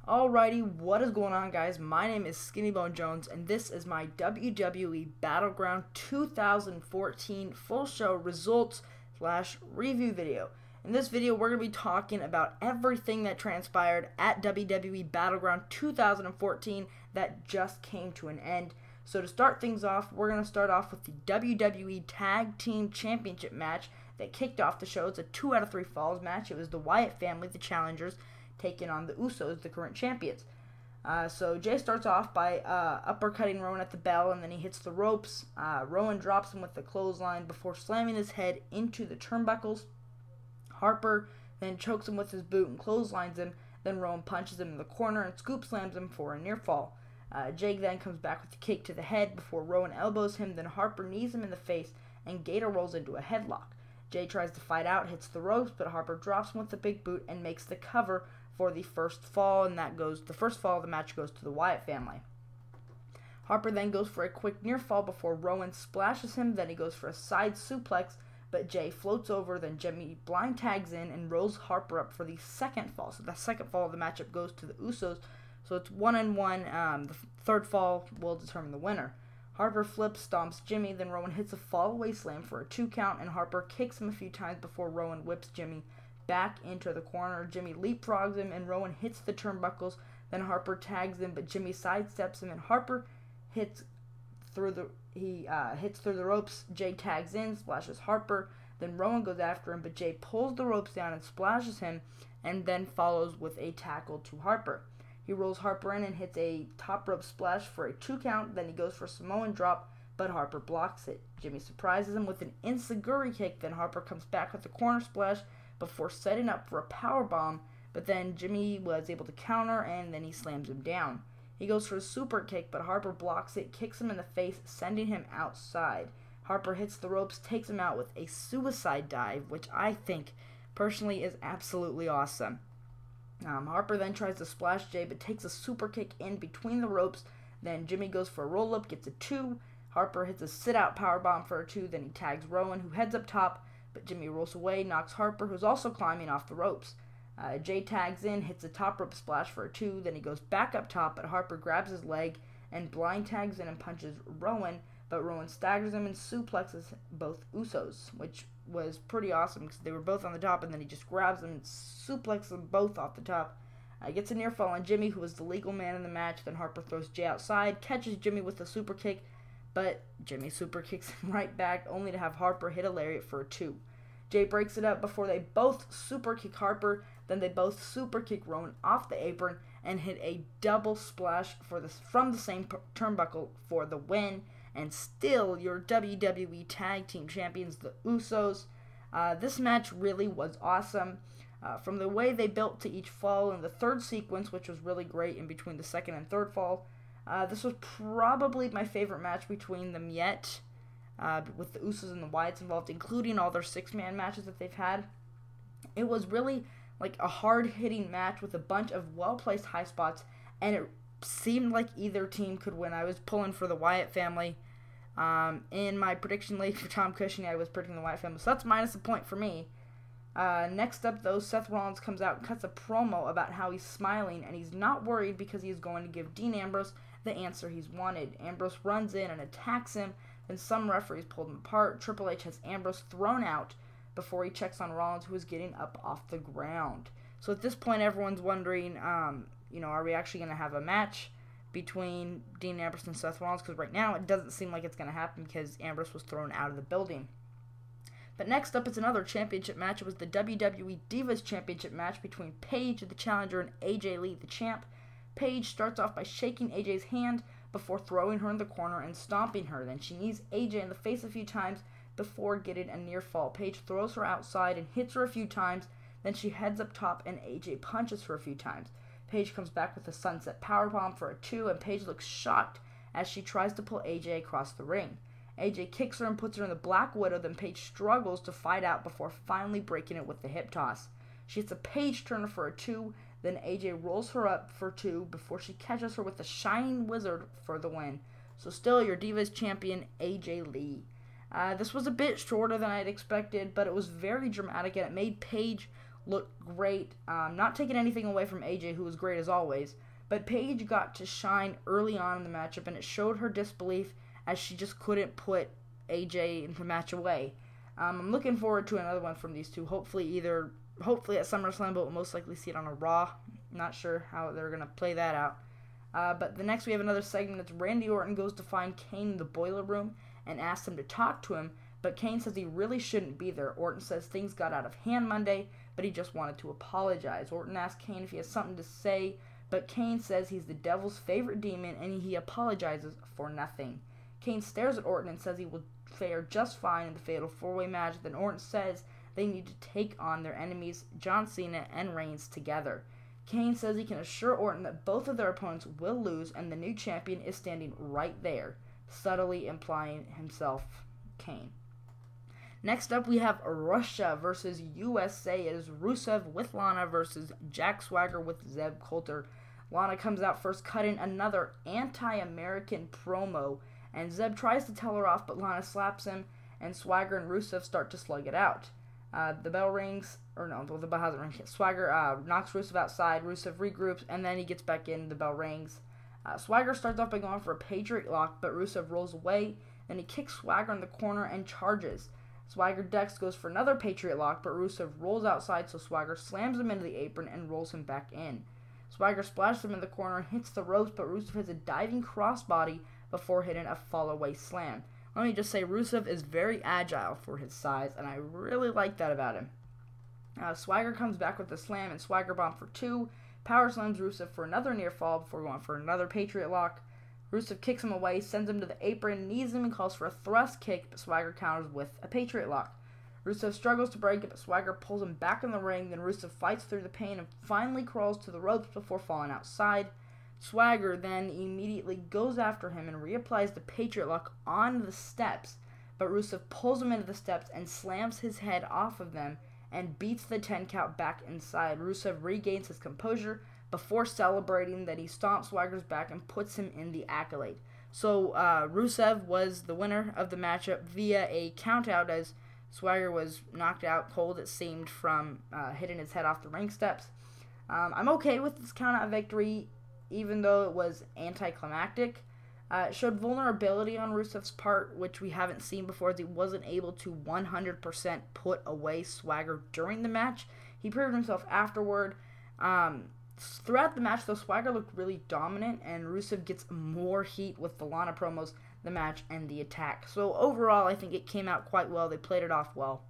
Alrighty, what is going on, guys? My name is Skinny Bone Jones, and this is my WWE Battleground 2014 full show results / review video. In this video, we're going to be talking about everything that transpired at WWE Battleground 2014 that just came to an end. So to start things off, we're going to start off with the WWE Tag Team Championship match that kicked off the show. It's a 2 out of 3 falls match. It was the Wyatt family, the challengers, taking on the Usos, the current champions. So Jay starts off by uppercutting Rowan at the bell, and then he hits the ropes. Rowan drops him with the clothesline before slamming his head into the turnbuckles. Harper then chokes him with his boot and clotheslines him. Then Rowan punches him in the corner and scoop slams him for a near fall. Jay then comes back with a kick to the head before Rowan elbows him. Then Harper knees him in the face, and Gator rolls into a headlock. Jay tries to fight out, hits the ropes, but Harper drops him with the big boot and makes the cover for the first fall, and the first fall of the match goes to the Wyatt family. Harper then goes for a quick near fall before Rowan splashes him. Then he goes for a side suplex, but Jay floats over. Then Jimmy blind tags in and rolls Harper up for the second fall. So the second fall of the matchup goes to the Usos. So it's 1-1. The third fall will determine the winner. Harper flips, stomps Jimmy, then Rowan hits a fall-away slam for a 2 count, and Harper kicks him a few times before Rowan whips Jimmy back into the corner. Jimmy leapfrogs him, and Rowan hits the turnbuckles. Then Harper tags him, but Jimmy sidesteps him, and Harper hits through the ropes. Jay tags in, splashes Harper. Then Rowan goes after him, but Jay pulls the ropes down and splashes him, and then follows with a tackle to Harper. He rolls Harper in and hits a top rope splash for a 2 count. Then he goes for a Samoan drop, but Harper blocks it. Jimmy surprises him with an enziguri kick. Then Harper comes back with a corner splash before setting up for a powerbomb, but then Jimmy was able to counter, and then he slams him down. He goes for a super kick, but Harper blocks it, kicks him in the face, sending him outside. Harper hits the ropes, takes him out with a suicide dive, which I think personally is absolutely awesome. Harper then tries to splash Jay, but takes a super kick in between the ropes. Then Jimmy goes for a roll-up, gets a 2. Harper hits a sit-out powerbomb for a 2. Then he tags Rowan, who heads up top, but Jimmy rolls away, knocks Harper, who's also climbing off the ropes. Jay tags in, hits a top rope splash for a 2. Then he goes back up top, but Harper grabs his leg and blind tags in and punches Rowan, but Rowan staggers him and suplexes both Usos, which was pretty awesome because they were both on the top, and then he just grabs them and suplexes them both off the top. Gets a near fall on Jimmy, who was the legal man in the match. Then Harper throws Jay outside, catches Jimmy with a super kick, but Jimmy super kicks him right back, only to have Harper hit a lariat for a 2. Jay breaks it up before they both super kick Harper. Then they both super kick Rowan off the apron and hit a double splash from the same turnbuckle for the win. And still, your WWE Tag Team Champions, the Usos. This match really was awesome. From the way they built to each fall in the third sequence, which was really great in between the second and third fall. This was probably my favorite match between them yet, with the Usos and the Wyatts involved, including all their 6-man matches that they've had. It was really like a hard-hitting match with a bunch of well-placed high spots, and it seemed like either team could win. I was pulling for the Wyatt family. In my prediction league for Tom Cushing, I was predicting the Wyatt family, so that's minus a point for me. Next up, though, Seth Rollins comes out and cuts a promo about how he's smiling, and he's not worried because he's going to give Dean Ambrose the answer he's wanted. Ambrose runs in and attacks him, then some referees pulled him apart. Triple H has Ambrose thrown out before he checks on Rollins, who is getting up off the ground. So at this point, everyone's wondering, are we actually going to have a match between Dean Ambrose and Seth Rollins? Because right now it doesn't seem like it's going to happen because Ambrose was thrown out of the building. But next up is another championship match. It was the WWE Divas Championship match between Paige, the challenger, and AJ Lee, the champ. Paige starts off by shaking AJ's hand before throwing her in the corner and stomping her. Then she knees AJ in the face a few times before getting a near fall. Paige throws her outside and hits her a few times. Then she heads up top and AJ punches her a few times. Paige comes back with a sunset powerbomb for a 2, and Paige looks shocked as she tries to pull AJ across the ring. AJ kicks her and puts her in the Black Widow, then Paige struggles to fight out before finally breaking it with the hip toss. She hits a Paige turner for a 2, then AJ rolls her up for 2 before she catches her with the Shining Wizard for the win. So still your Divas champion, AJ Lee. This was a bit shorter than I'd expected, but it was very dramatic, and it made Paige looked great. Not taking anything away from AJ, who was great as always, but Paige got to shine early on in the matchup, and it showed her disbelief as she just couldn't put AJ in the match away. I'm looking forward to another one from these two. Hopefully at SummerSlam, but we'll most likely see it on a Raw. Not sure how they're going to play that out. But the next we have another segment. It's Randy Orton goes to find Kane in the boiler room and asks him to talk to him, but Kane says he really shouldn't be there. Orton says things got out of hand Monday, but he just wanted to apologize. Orton asks Kane if he has something to say, but Kane says he's the devil's favorite demon and he apologizes for nothing. Kane stares at Orton and says he will fare just fine in the Fatal 4-Way match. Then Orton says they need to take on their enemies, John Cena and Reigns, together. Kane says he can assure Orton that both of their opponents will lose and the new champion is standing right there, subtly implying himself, Kane. Next up, we have Russia versus USA. It is Rusev with Lana versus Jack Swagger with Zeb Coulter. Lana comes out first, cutting another anti-American promo, and Zeb tries to tell her off, but Lana slaps him, and Swagger and Rusev start to slug it out. The bell rings, the bell hasn't rung yet. Swagger knocks Rusev outside, Rusev regroups, and then he gets back in, the bell rings. Swagger starts off by going for a Patriot lock, but Rusev rolls away, then he kicks Swagger in the corner and charges. Swagger ducks, goes for another Patriot lock, but Rusev rolls outside, so Swagger slams him into the apron and rolls him back in. Swagger splashes him in the corner, hits the ropes, but Rusev hits a diving crossbody before hitting a fall-away slam. Let me just say, Rusev is very agile for his size, and I really like that about him. Swagger comes back with a slam and Swagger bomb for 2, power slams Rusev for another near fall before going for another Patriot lock. Rusev kicks him away, sends him to the apron, knees him, and calls for a thrust kick, but Swagger counters with a Patriot lock. Rusev struggles to break it, but Swagger pulls him back in the ring, then Rusev fights through the pain and finally crawls to the ropes before falling outside. Swagger then immediately goes after him and reapplies the Patriot lock on the steps, but Rusev pulls him into the steps and slams his head off of them and beats the 10 count back inside. Rusev regains his composure before celebrating that he stomps Swagger's back and puts him in the Accolade. So Rusev was the winner of the matchup via a countout as Swagger was knocked out cold, it seemed, from hitting his head off the ring steps. I'm okay with this countout victory, even though it was anticlimactic. It showed vulnerability on Rusev's part, which we haven't seen before, as he wasn't able to 100% put away Swagger during the match. He proved himself afterward. Throughout the match, though, Swagger looked really dominant, and Rusev gets more heat with the Lana promos, the match, and the attack. So overall, I think it came out quite well. They played it off well.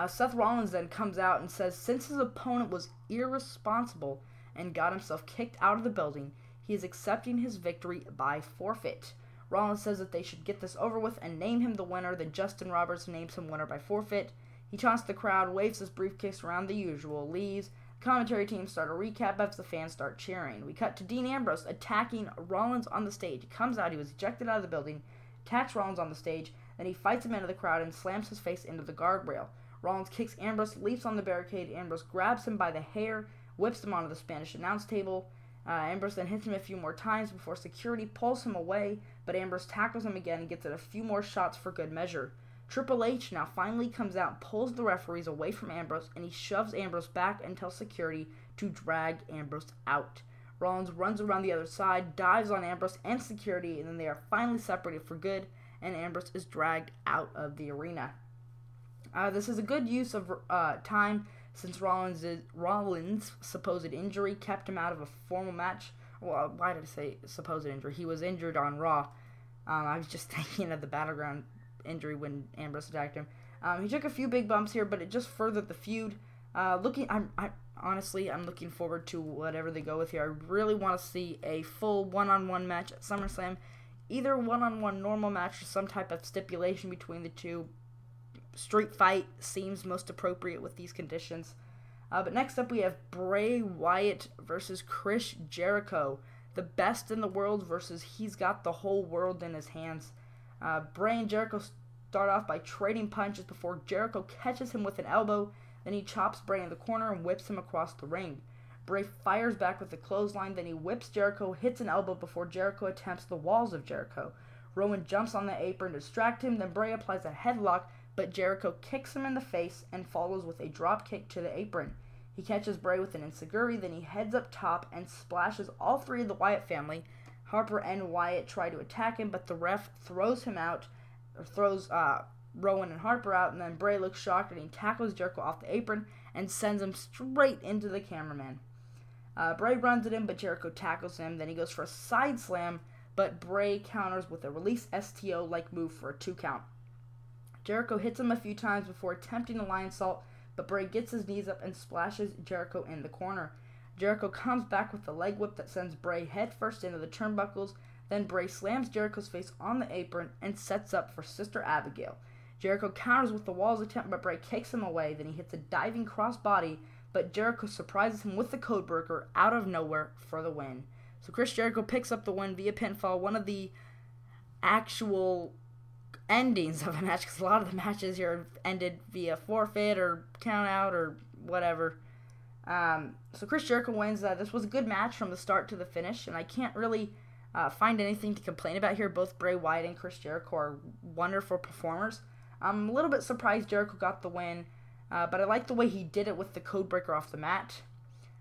Seth Rollins then comes out and says since his opponent was irresponsible and got himself kicked out of the building, he is accepting his victory by forfeit. Rollins says that they should get this over with and name him the winner. Then Justin Roberts names him winner by forfeit. He taunts the crowd, waves his briefcase around the usual, leaves. The commentary team start a recap as the fans start cheering. We cut to Dean Ambrose attacking Rollins on the stage. He comes out, he was ejected out of the building, attacks Rollins on the stage, then he fights him into the crowd and slams his face into the guardrail. Rollins kicks Ambrose, leaps on the barricade. Ambrose grabs him by the hair, whips him onto the Spanish announce table. Ambrose then hits him a few more times before security pulls him away, but Ambrose tackles him again and gets it a few more shots for good measure. Triple H now finally comes out and pulls the referees away from Ambrose, and he shoves Ambrose back and tells security to drag Ambrose out. Rollins runs around the other side, dives on Ambrose and security, and then they are finally separated for good, and Ambrose is dragged out of the arena. This is a good use of time, since Rollins' supposed injury kept him out of a formal match. Well, why did I say supposed injury? He was injured on Raw. I was just thinking of the Battleground injury when Ambrose attacked him. He took a few big bumps here, but it just furthered the feud. Honestly, I'm looking forward to whatever they go with here. I really want to see a full one-on-one match at SummerSlam. Either one-on-one normal match or some type of stipulation between the two. Street fight seems most appropriate with these conditions. But next up we have Bray Wyatt versus Chris Jericho. The best in the world versus he's got the whole world in his hands. Bray and Jericho start off by trading punches before Jericho catches him with an elbow. Then he chops Bray in the corner and whips him across the ring. Bray fires back with a clothesline. Then he whips Jericho, hits an elbow before Jericho attempts the walls of Jericho. Rowan jumps on the apron to distract him. Then Bray applies a headlock, but Jericho kicks him in the face and follows with a drop kick to the apron. He catches Bray with an enziguri, then he heads up top and splashes all three of the Wyatt family. Harper and Wyatt try to attack him, but the ref throws him out, or throws Rowan and Harper out, and then Bray looks shocked and he tackles Jericho off the apron and sends him straight into the cameraman. Bray runs at him, but Jericho tackles him. Then he goes for a side slam, but Bray counters with a release STO-like move for a 2 count. Jericho hits him a few times before attempting a lion salt, but Bray gets his knees up and splashes Jericho in the corner. Jericho comes back with a leg whip that sends Bray headfirst into the turnbuckles. Then Bray slams Jericho's face on the apron and sets up for Sister Abigail. Jericho counters with the walls attempt, but Bray kicks him away. Then he hits a diving crossbody, but Jericho surprises him with the codebreaker out of nowhere for the win. So Chris Jericho picks up the win via pinfall, one of the actual endings of a match, because a lot of the matches here have ended via forfeit or count out or whatever. So Chris Jericho wins. This was a good match from the start to the finish, and I can't really find anything to complain about here. Both Bray Wyatt and Chris Jericho are wonderful performers. I'm a little bit surprised Jericho got the win, but I like the way he did it with the codebreaker off the mat.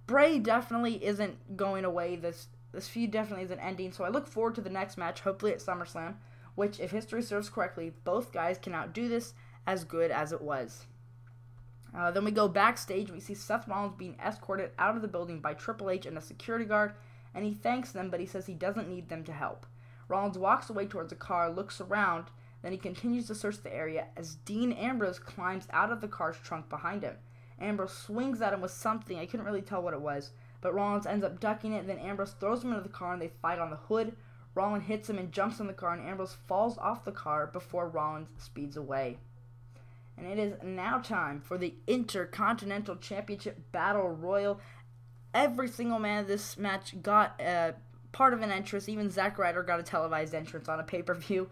Bray definitely isn't going away. This feud definitely isn't ending, so I look forward to the next match, hopefully at SummerSlam, which, if history serves correctly, both guys can outdo this as good as it was. Then we go backstage. We see Seth Rollins being escorted out of the building by Triple H and a security guard, and he thanks them, but he says he doesn't need them to help. Rollins walks away towards a car, looks around, then he continues to search the area as Dean Ambrose climbs out of the car's trunk behind him. Ambrose swings at him with something, I couldn't really tell what it was, but Rollins ends up ducking it, then Ambrose throws him into the car and they fight on the hood. Rollins hits him and jumps in the car, and Ambrose falls off the car before Rollins speeds away. And it is now time for the Intercontinental Championship Battle Royal. Every single man of this match got part of an entrance. Even Zack Ryder got a televised entrance on a pay-per-view.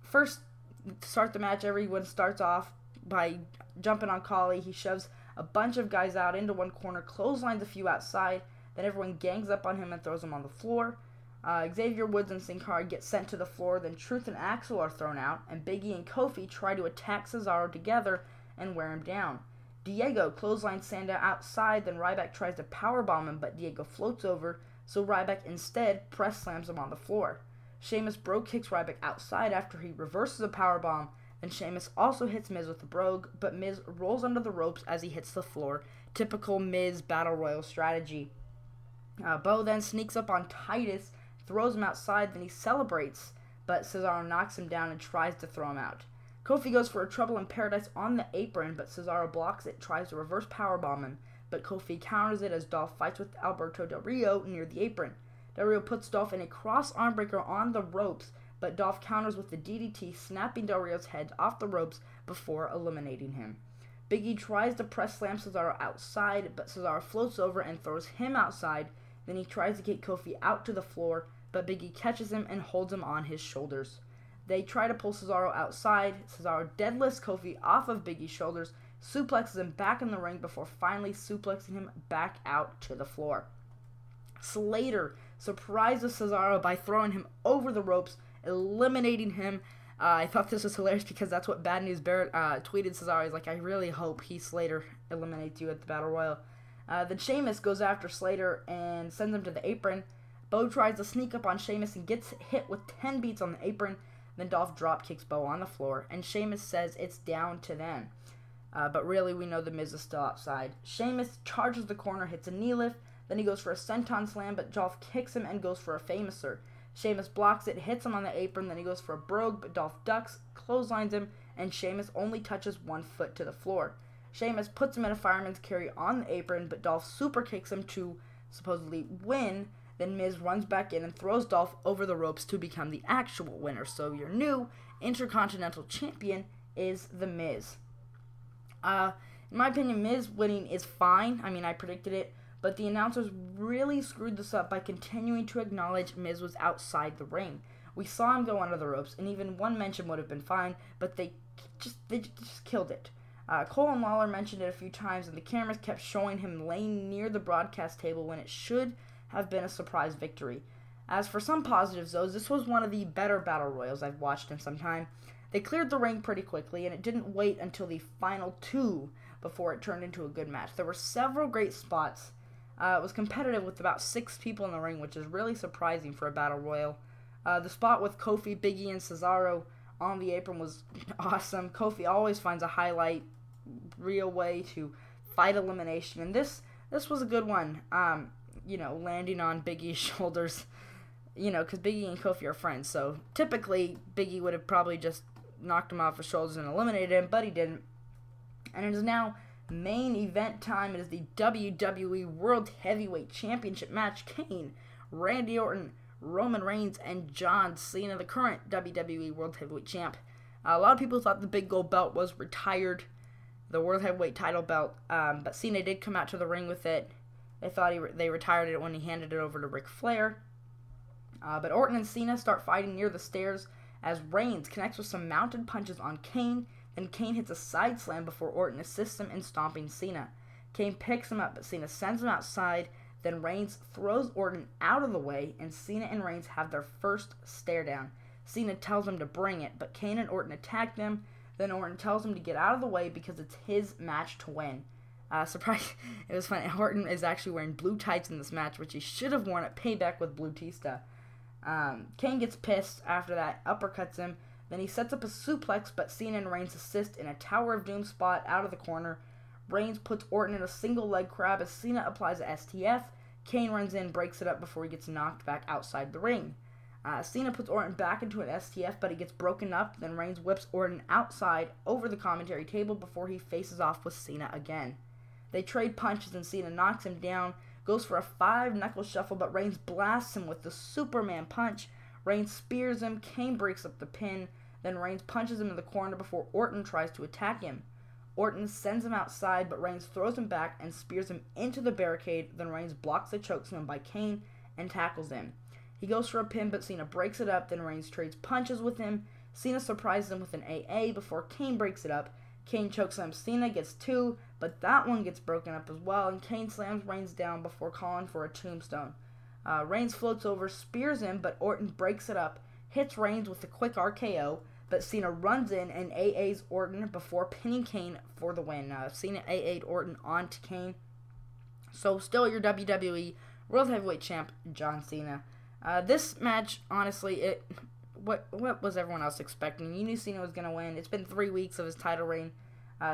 First, to start the match, everyone starts off by jumping on Khali. He shoves a bunch of guys out into one corner, clotheslines a few outside. Then everyone gangs up on him and throws him on the floor. Xavier Woods and Sin Cara get sent to the floor, then Truth and Axel are thrown out, and Big E and Kofi try to attack Cesaro together and wear him down. Diego clotheslines Sandow outside, then Ryback tries to powerbomb him, but Diego floats over, so Ryback instead press slams him on the floor. Sheamus Brogue kicks Ryback outside after he reverses a powerbomb, then Sheamus also hits Miz with the Brogue, but Miz rolls under the ropes as he hits the floor. Typical Miz Battle Royal strategy. Bo then sneaks up on Titus, throws him outside, then he celebrates, but Cesaro knocks him down and tries to throw him out. Kofi goes for a Trouble in Paradise on the apron, but Cesaro blocks it, tries to reverse powerbomb him, but Kofi counters it as Dolph fights with Alberto Del Rio near the apron. Del Rio puts Dolph in a cross armbreaker on the ropes, but Dolph counters with the DDT, snapping Del Rio's head off the ropes before eliminating him. Big E tries to press slam Cesaro outside, but Cesaro floats over and throws him outside. Then he tries to get Kofi out to the floor, but Big E catches him and holds him on his shoulders. They try to pull Cesaro outside. Cesaro deadlifts Kofi off of Big E's shoulders, suplexes him back in the ring before finally suplexing him back out to the floor. Slater surprises Cesaro by throwing him over the ropes, eliminating him. I thought this was hilarious because that's what Bad News Barrett tweeted Cesaro. He's like, I really hope Heath Slater eliminates you at the Battle Royal. Then Sheamus goes after Slater and sends him to the apron. Bo tries to sneak up on Sheamus and gets hit with 10 beats on the apron. Then Dolph drop kicks Bo on the floor, and Sheamus says it's down to them. But really, we know the Miz is still outside. Sheamus charges the corner, hits a knee lift, then he goes for a senton slam, but Dolph kicks him and goes for a famouser. Sheamus blocks it, hits him on the apron, then he goes for a brogue, but Dolph ducks, clotheslines him, and Sheamus only touches one foot to the floor. Sheamus puts him in a fireman's carry on the apron, but Dolph super kicks him to supposedly win. Then Miz runs back in and throws Dolph over the ropes to become the actual winner. So your new Intercontinental Champion is The Miz. In my opinion, Miz winning is fine. I mean, I predicted it. But the announcers really screwed this up by continuing to acknowledge Miz was outside the ring. We saw him go under the ropes, and even one mention would have been fine, but they just killed it. Cole and Lawler mentioned it a few times, and the cameras kept showing him laying near the broadcast table when it should have been a surprise victory. As for some positives, though, this was one of the better Battle Royals I've watched in some time. They cleared the ring pretty quickly, and it didn't wait until the final 2 before it turned into a good match. There were several great spots. It was competitive with about 6 people in the ring, which is really surprising for a Battle Royal. The spot with Kofi, Big E, and Cesaro on the apron was awesome. Kofi always finds a highlight real way to fight elimination, and this was a good one. Landing on Big E's shoulders, because Big E and Kofi are friends, so typically Big E would have probably just knocked him off his shoulders and eliminated him, but he didn't. And it is now main event time. It is the WWE World Heavyweight Championship match. Kane, Randy Orton, Roman Reigns, and John Cena, the current WWE World Heavyweight Champ. A lot of people thought the big gold belt was retired, the World Heavyweight title belt, but Cena did come out to the ring with it. They thought they retired it when he handed it over to Ric Flair. But Orton and Cena start fighting near the stairs as Reigns connects with some mounted punches on Kane. Then Kane hits a side slam before Orton assists him in stomping Cena. Kane picks him up, but Cena sends him outside. Then Reigns throws Orton out of the way, and Cena and Reigns have their first stare down. Cena tells him to bring it, but Kane and Orton attack them. Then Orton tells him to get out of the way because it's his match to win. Surprise! It was funny. Orton is actually wearing blue tights in this match, which he should have worn at Payback with Blutista. Kane gets pissed after that, uppercuts him. Then he sets up a suplex, but Cena and Reigns assist in a Tower of Doom spot out of the corner. Reigns puts Orton in a single leg crab as Cena applies a STF. Kane runs in, breaks it up before he gets knocked back outside the ring. Cena puts Orton back into an STF, but he gets broken up. Then Reigns whips Orton outside over the commentary table before he faces off with Cena again. They trade punches and Cena knocks him down, goes for a 5-knuckle shuffle, but Reigns blasts him with the Superman punch. Reigns spears him, Kane breaks up the pin, then Reigns punches him in the corner before Orton tries to attack him. Orton sends him outside, but Reigns throws him back and spears him into the barricade. Then Reigns blocks a chokeslam by Kane and tackles him. He goes for a pin, but Cena breaks it up. Then Reigns trades punches with him. Cena surprises him with an AA before Kane breaks it up. Kane chokeslams Cena, gets 2, but that one gets broken up as well, and Kane slams Reigns down before calling for a tombstone. Reigns floats over, spears him, but Orton breaks it up, hits Reigns with a quick RKO, but Cena runs in and AAs Orton before pinning Kane for the win. Cena AA'd Orton onto Kane. So still your WWE World Heavyweight Champ, John Cena. This match, honestly, what was everyone else expecting? You knew Cena was going to win. It's been 3 weeks of his title reign.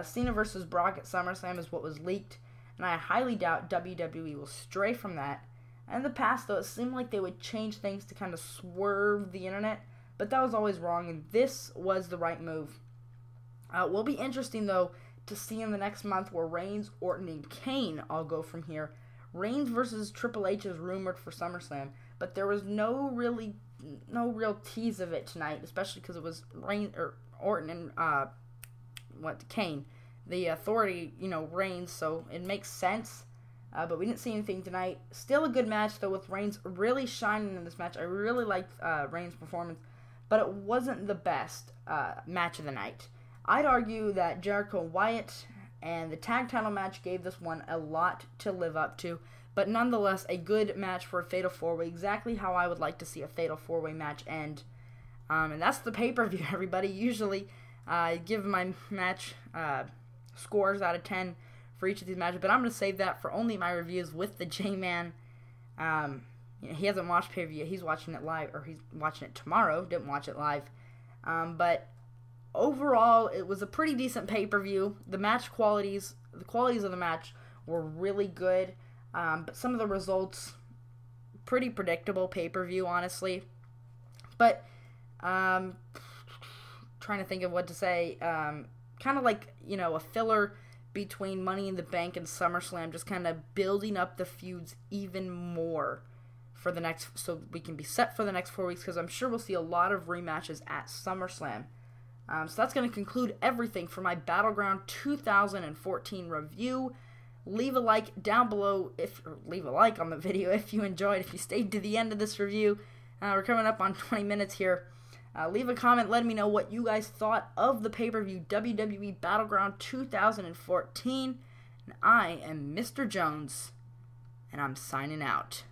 Cena versus Brock at SummerSlam is what was leaked, and I highly doubt WWE will stray from that. In the past, though, it seemed like they would change things to kind of swerve the internet, but that was always wrong, and this was the right move. Will be interesting, though, to see in the next month where Reigns, Orton, and Kane all go from here. Reigns versus Triple H is rumored for SummerSlam, but there was no real tease of it tonight, especially because it was Orton and Kane. The Authority, Reigns, so it makes sense. But we didn't see anything tonight. Still a good match, though, with Reigns really shining in this match. I really liked Reigns' performance, but it wasn't the best match of the night. I'd argue that Jericho and Wyatt and the tag title match gave this one a lot to live up to, but nonetheless a good match for a Fatal 4-Way, exactly how I would like to see a Fatal 4-Way match end. And that's the pay-per-view, everybody. Usually I give my match scores out of 10 for each of these matches, but I'm going to save that for only my reviews with the J-Man. He hasn't watched pay-per-view yet. He's watching it live, or he's watching it tomorrow. Didn't watch it live. But overall, it was a pretty decent pay-per-view. The qualities of the match were really good, but some of the results, pretty predictable pay-per-view, honestly. But, trying to think of what to say, kind of like, a filler between Money in the Bank and SummerSlam, just kind of building up the feuds even more for the next, so we can be set for the next 4 weeks, because I'm sure we'll see a lot of rematches at SummerSlam. So that's going to conclude everything for my Battleground 2014 review. Leave a like down below, leave a like on the video if you enjoyed, if you stayed to the end of this review. We're coming up on 20 minutes here. Leave a comment letting me know what you guys thought of the pay-per-view WWE Battleground 2014. And I am Mr. Jones, and I'm signing out.